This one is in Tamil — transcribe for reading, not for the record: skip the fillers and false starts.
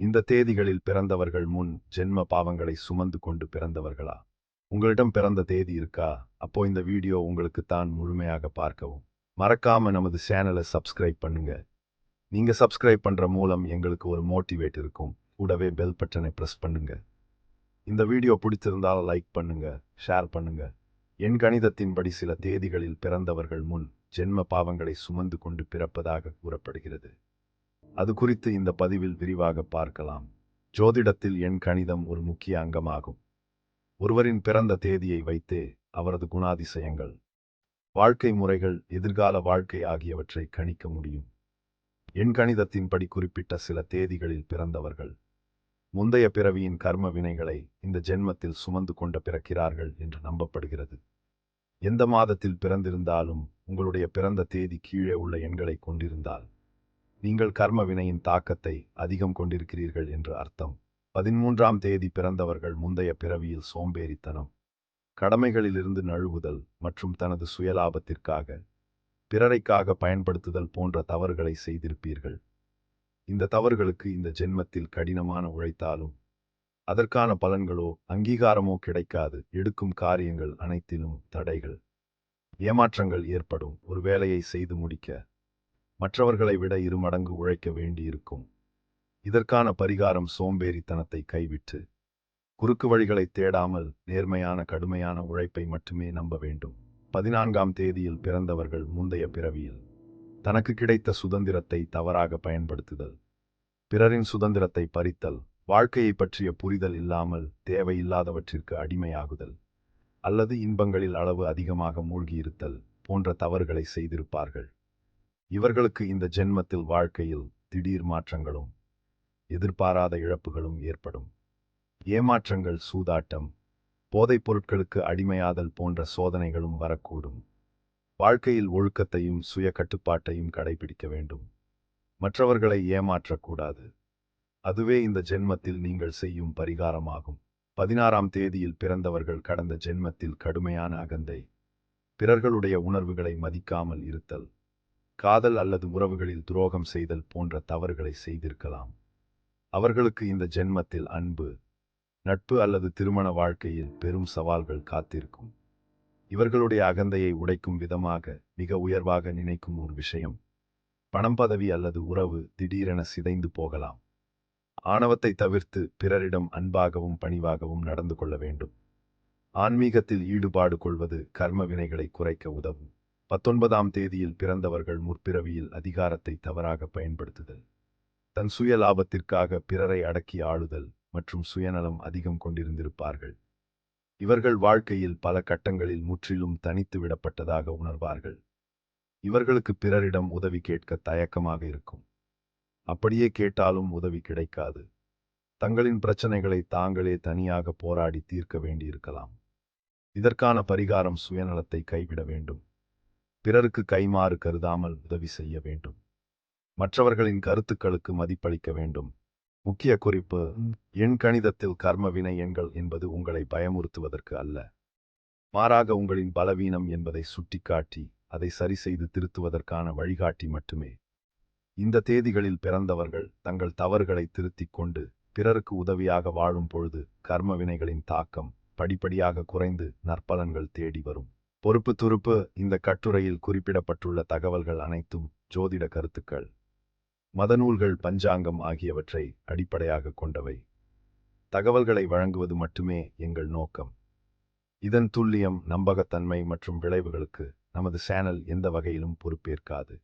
இந்த தேதிகளில் பிறந்தவர்கள் முன் ஜென்ம பாவங்களை சுமந்து கொண்டு பிறந்தவர்களா? உங்களிடம் பிறந்த தேதி இருக்கா? அப்போ இந்த வீடியோ உங்களுக்கு தான் முழுமையாக பார்க்கவும். மறக்காம நமது சேனலை சப்ஸ்கிரைப் பண்ணுங்க. நீங்க சப்ஸ்கிரைப் பண்ற மூலம் எங்களுக்கு ஒரு மோட்டிவேட் இருக்கும். கூடவே பெல் பட்டனை பிரஸ் பண்ணுங்க. இந்த வீடியோ பிடித்திருந்தால் லைக் பண்ணுங்க, ஷேர் பண்ணுங்க. எண் கணிதத்தின்படி சில தேதிகளில் பிறந்தவர்கள் முன் ஜென்ம பாவங்களை சுமந்து கொண்டு பிறப்பதாக கூறப்படுகிறது. அது குறித்து இந்த பதிவில் விரிவாக பார்க்கலாம். ஜோதிடத்தில் எண் கணிதம் ஒரு முக்கிய அங்கமாகும். ஒருவரின் பிறந்த தேதியை வைத்தே அவரது குணாதிசயங்கள், வாழ்க்கை முறைகள், எதிர்கால வாழ்க்கை ஆகியவற்றை கணிக்க முடியும். எண் கணிதத்தின்படி குறிப்பிட்ட சில தேதிகளில் பிறந்தவர்கள் முந்தைய பிறவியின் கர்ம வினைகளை இந்த ஜென்மத்தில் சுமந்து கொண்டு பிறக்கிறார்கள் என்று நம்பப்படுகிறது. எந்த மாதத்தில் பிறந்திருந்தாலும் உங்களுடைய பிறந்த தேதி கீழே உள்ள எண்களை கொண்டிருந்தால் நீங்கள் கர்ம வினையின் தாக்கத்தை அதிகம் கொண்டிருக்கிறீர்கள் என்று அர்த்தம். 13ஆம் தேதி பிறந்தவர்கள் முந்தைய பிறவியில் சோம்பேறித்தனம், கடமைகளிலிருந்து நழுவுதல் மற்றும் தனது சுயலாபத்திற்காக பிறரைக்காக பயன்படுத்துதல் போன்ற தவறுகளை செய்திருப்பீர்கள். இந்த தவறுகளுக்கு இந்த ஜென்மத்தில் கடினமான உழைத்தாலும் அதற்கான பலன்களோ அங்கீகாரமோ கிடைக்காது. எடுக்கும் காரியங்கள் அனைத்திலும் தடைகள், ஏமாற்றங்கள் ஏற்படும். ஒரு வேலையை செய்து முடிக்க மற்றவர்களை விட 2 மடங்கு உழைக்க வேண்டியிருக்கும். இதற்கான பரிகாரம் சோம்பேறித்தனத்தை கைவிட்டு குறுக்கு வழிகளை தேடாமல் நேர்மையான கடுமையான உழைப்பை மட்டுமே நம்ப வேண்டும். 14ஆம் தேதியில் பிறந்தவர்கள் முந்தைய பிறவியில் தனக்கு கிடைத்த சுதந்திரத்தை தவறாக பயன்படுத்துதல், பிறரின் சுதந்திரத்தை பறித்தல், வாழ்க்கையை பற்றிய புரிதல் இல்லாமல் தேவையில்லாதவற்றிற்கு அடிமையாகுதல் அல்லது இன்பங்களில் அளவு அதிகமாக மூழ்கியிருத்தல் போன்ற தவறுகளை செய்திருப்பார்கள். இவர்களுக்கு இந்த ஜென்மத்தில் வாழ்க்கையில் திடீர் மாற்றங்களும் எதிர்பாராத இழப்புகளும் ஏற்படும். ஏமாற்றங்கள், சூதாட்டம், போதைப் பொருட்களுக்கு அடிமையாதல் போன்ற சோதனைகளும் வரக்கூடும். வாழ்க்கையில் ஒழுக்கத்தையும் சுய கட்டுப்பாட்டையும் கடைபிடிக்க வேண்டும். மற்றவர்களை ஏமாற்றக்கூடாது. அதுவே இந்த ஜென்மத்தில் நீங்கள் செய்யும் பரிகாரமாகும். 16ஆம் தேதியில் பிறந்தவர்கள் கடந்த ஜென்மத்தில் கடுமையான அகந்தை, பிறர்களுடைய உணர்வுகளை மதிக்காமல் இருத்தல், காதல் அல்லது உறவுகளில் துரோகம் செய்தல் போன்ற தவறுகளை செய்திருக்கலாம். அவர்களுக்கு இந்த ஜென்மத்தில் அன்பு, நட்பு அல்லது திருமண வாழ்க்கையில் பெரும் சவால்கள் காத்திருக்கும். இவர்களுடைய அகந்தையை உடைக்கும் விதமாக மிக உயர்வாக நினைக்கும் ஒரு விஷயம், பணம், பதவி அல்லது உறவு திடீரென சிதைந்து போகலாம். ஆணவத்தை தவிர்த்து பிறரிடம் அன்பாகவும் பணிவாகவும் நடந்து கொள்ள வேண்டும். ஆன்மீகத்தில் ஈடுபாடு கொள்வது கர்ம வினைகளை குறைக்க உதவும். 19ஆம் தேதியில் பிறந்தவர்கள் முற்பிறவியில் அதிகாரத்தை தவறாக பயன்படுத்துதல், தன் சுய லாபத்திற்காக பிறரை அடக்கி ஆளுதல் மற்றும் சுயநலம் அதிகம் கொண்டிருந்திருப்பார்கள். இவர்கள் வாழ்க்கையில் பல கட்டங்களில் முற்றிலும் தனித்து விடப்பட்டதாக உணர்வார்கள். இவர்களுக்கு பிறரிடம் உதவி கேட்க தயக்கமாக இருக்கும். அப்படியே கேட்டாலும் உதவி கிடைக்காது. தங்களின் பிரச்சனைகளை தாங்களே தனியாக போராடி தீர்க்க வேண்டியிருக்கலாம். இதற்கான பரிகாரம் சுயநலத்தை கைவிட வேண்டும். பிறருக்கு கைமாறு கருதாமல் உதவி செய்ய வேண்டும். மற்றவர்களின் கருத்துக்களுக்கு மதிப்பளிக்க வேண்டும். முக்கிய குறிப்பு: எண் கணிதத்தில் கர்ம வினை எண்கள் என்பது உங்களை பயமுறுத்துவதற்கு அல்ல, மாறாக உங்களின் பலவீனம் என்பதை சுட்டிக்காட்டி அதை சரி செய்து திருத்துவதற்கான வழிகாட்டி மட்டுமே. இந்த தேதிகளில் பிறந்தவர்கள் தங்கள் தவறுகளை திருத்திக் கொண்டு பிறருக்கு உதவியாக வாழும் பொழுது கர்ம வினைகளின் தாக்கம் படிப்படியாக குறைந்து நற்பலன்கள் தேடி வரும். பொறுப்பு துருப்பு: இந்த கட்டுரையில் குறிப்பிடப்பட்டுள்ள தகவல்கள் அனைத்தும் ஜோதிட கருத்துக்கள், மதநூல்கள், பஞ்சாங்கம் ஆகியவற்றை அடிப்படையாக கொண்டவை. தகவல்களை வழங்குவது மட்டுமே எங்கள் நோக்கம். இதன் துல்லியம், நம்பகத்தன்மை மற்றும் விளைவுகளுக்கு நமது சேனல் எந்த வகையிலும் பொறுப்பேற்காது.